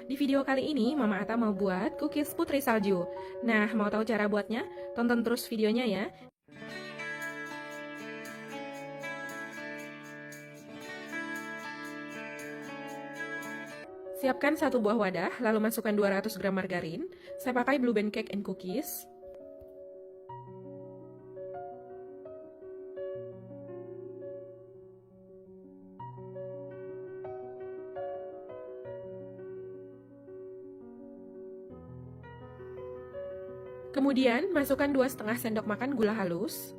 Di video kali ini, Mama Ata mau buat cookies putri salju. Nah, mau tahu cara buatnya? Tonton terus videonya ya. Siapkan satu buah wadah, lalu masukkan 200 gram margarin. Saya pakai Blue Band Cake and Cookies. Kemudian, masukkan 2,5 sendok makan gula halus.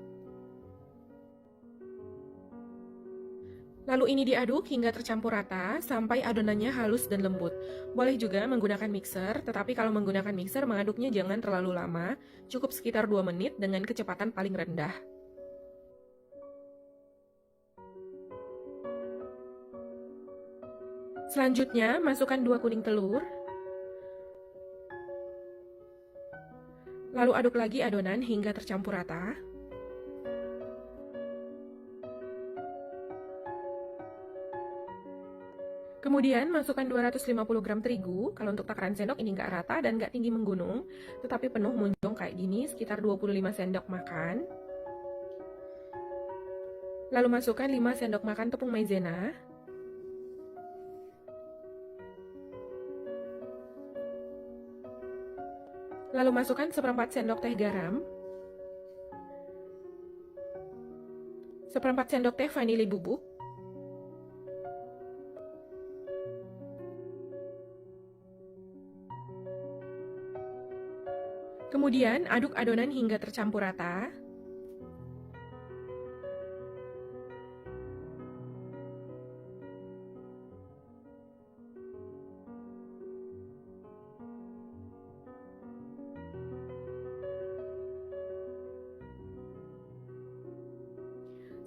Lalu ini diaduk hingga tercampur rata sampai adonannya halus dan lembut. Boleh juga menggunakan mixer, tetapi kalau menggunakan mixer mengaduknya jangan terlalu lama, cukup sekitar 2 menit dengan kecepatan paling rendah. Selanjutnya, masukkan 2 kuning telur. Lalu aduk lagi adonan hingga tercampur rata. Kemudian masukkan 250 gram terigu. Kalau untuk takaran sendok ini nggak rata dan nggak tinggi menggunung, tetapi penuh munjung kayak gini, sekitar 25 sendok makan. Lalu masukkan 5 sendok makan tepung maizena. Lalu masukkan 1/4 sendok teh garam. 1/4 sendok teh vanili bubuk. Kemudian aduk adonan hingga tercampur rata.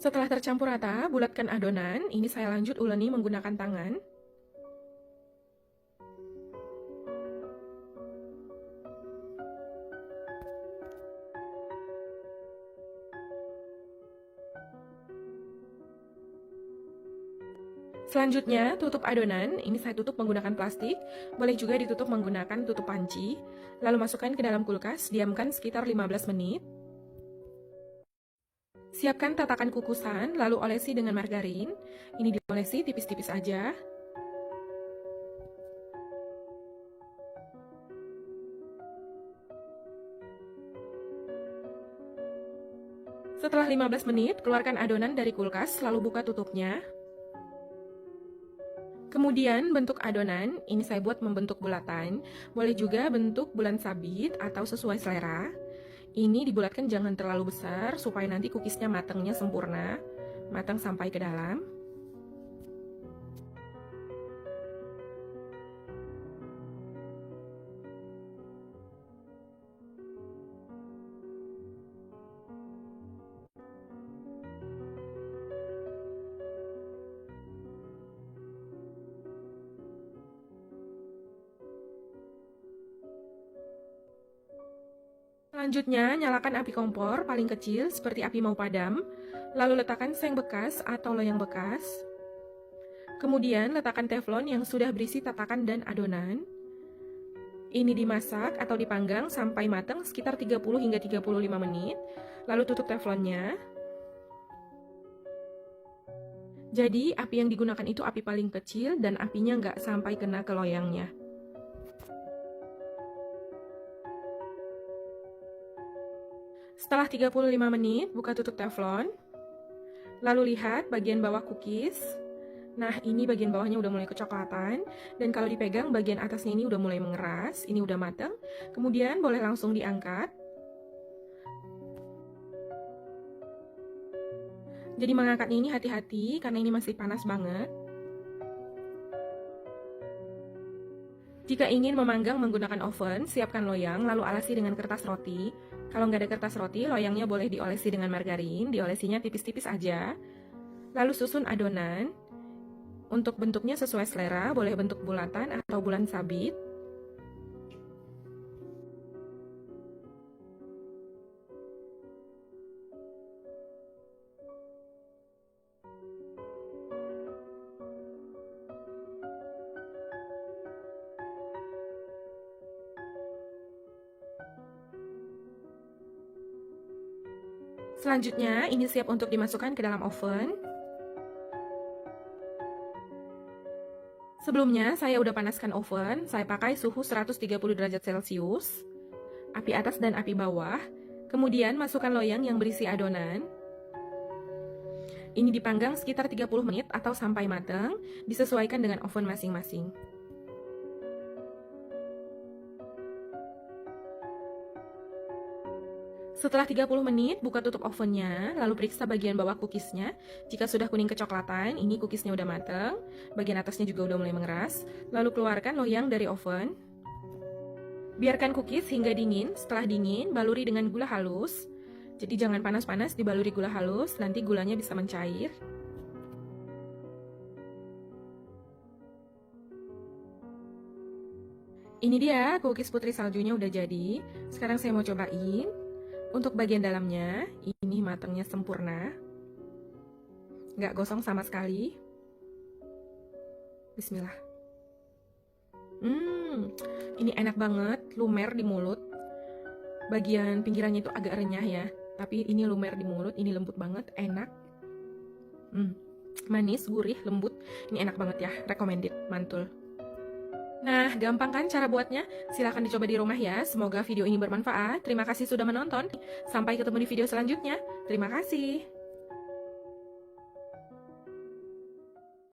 Setelah tercampur rata, bulatkan adonan. Ini saya lanjut uleni menggunakan tangan. Selanjutnya, tutup adonan. Ini saya tutup menggunakan plastik. Boleh juga ditutup menggunakan tutup panci. Lalu masukkan ke dalam kulkas, diamkan sekitar 15 menit. Siapkan tatakan kukusan, lalu olesi dengan margarin. Ini diolesi tipis-tipis aja. Setelah 15 menit, keluarkan adonan dari kulkas, lalu buka tutupnya. Kemudian bentuk adonan, ini saya buat membentuk bulatan. Boleh juga bentuk bulan sabit atau sesuai selera. Ini dibulatkan jangan terlalu besar supaya nanti cookiesnya matangnya sempurna. Matang sampai ke dalam. Selanjutnya, nyalakan api kompor paling kecil seperti api mau padam, lalu letakkan seng bekas atau loyang bekas. Kemudian, letakkan teflon yang sudah berisi tatakan dan adonan. Ini dimasak atau dipanggang sampai matang sekitar 30 hingga 35 menit, lalu tutup teflonnya. Jadi, api yang digunakan itu api paling kecil dan apinya nggak sampai kena ke loyangnya. Setelah 35 menit, buka tutup teflon. Lalu lihat bagian bawah cookies. Nah, ini bagian bawahnya udah mulai kecoklatan. Dan kalau dipegang, bagian atasnya ini udah mulai mengeras. Ini udah matang. Kemudian boleh langsung diangkat. Jadi mengangkatnya ini hati-hati, karena ini masih panas banget. Jika ingin memanggang menggunakan oven, siapkan loyang, lalu alasi dengan kertas roti. Kalau nggak ada kertas roti, loyangnya boleh diolesi dengan margarin, diolesinya tipis-tipis aja. Lalu susun adonan. Untuk bentuknya sesuai selera, boleh bentuk bulatan atau bulan sabit. Selanjutnya, ini siap untuk dimasukkan ke dalam oven. Sebelumnya, saya udah panaskan oven. Saya pakai suhu 130 derajat Celcius, api atas dan api bawah. Kemudian, masukkan loyang yang berisi adonan. Ini dipanggang sekitar 30 menit atau sampai matang, disesuaikan dengan oven masing-masing. Setelah 30 menit, buka tutup ovennya, lalu periksa bagian bawah cookiesnya. Jika sudah kuning kecoklatan, ini cookiesnya udah mateng, bagian atasnya juga udah mulai mengeras. Lalu keluarkan loyang dari oven. Biarkan cookies hingga dingin. Setelah dingin, baluri dengan gula halus. Jadi jangan panas-panas, dibaluri gula halus, nanti gulanya bisa mencair. Ini dia, cookies putri saljunya udah jadi. Sekarang saya mau cobain. Untuk bagian dalamnya, ini matangnya sempurna. Nggak gosong sama sekali. Bismillah. Ini enak banget, lumer di mulut. Bagian pinggirannya itu agak renyah ya, tapi ini lumer di mulut, ini lembut banget, enak. Manis, gurih, lembut. Ini enak banget ya, recommended, mantul. Nah, gampang kan cara buatnya? Silahkan dicoba di rumah ya. Semoga video ini bermanfaat. Terima kasih sudah menonton. Sampai ketemu di video selanjutnya. Terima kasih.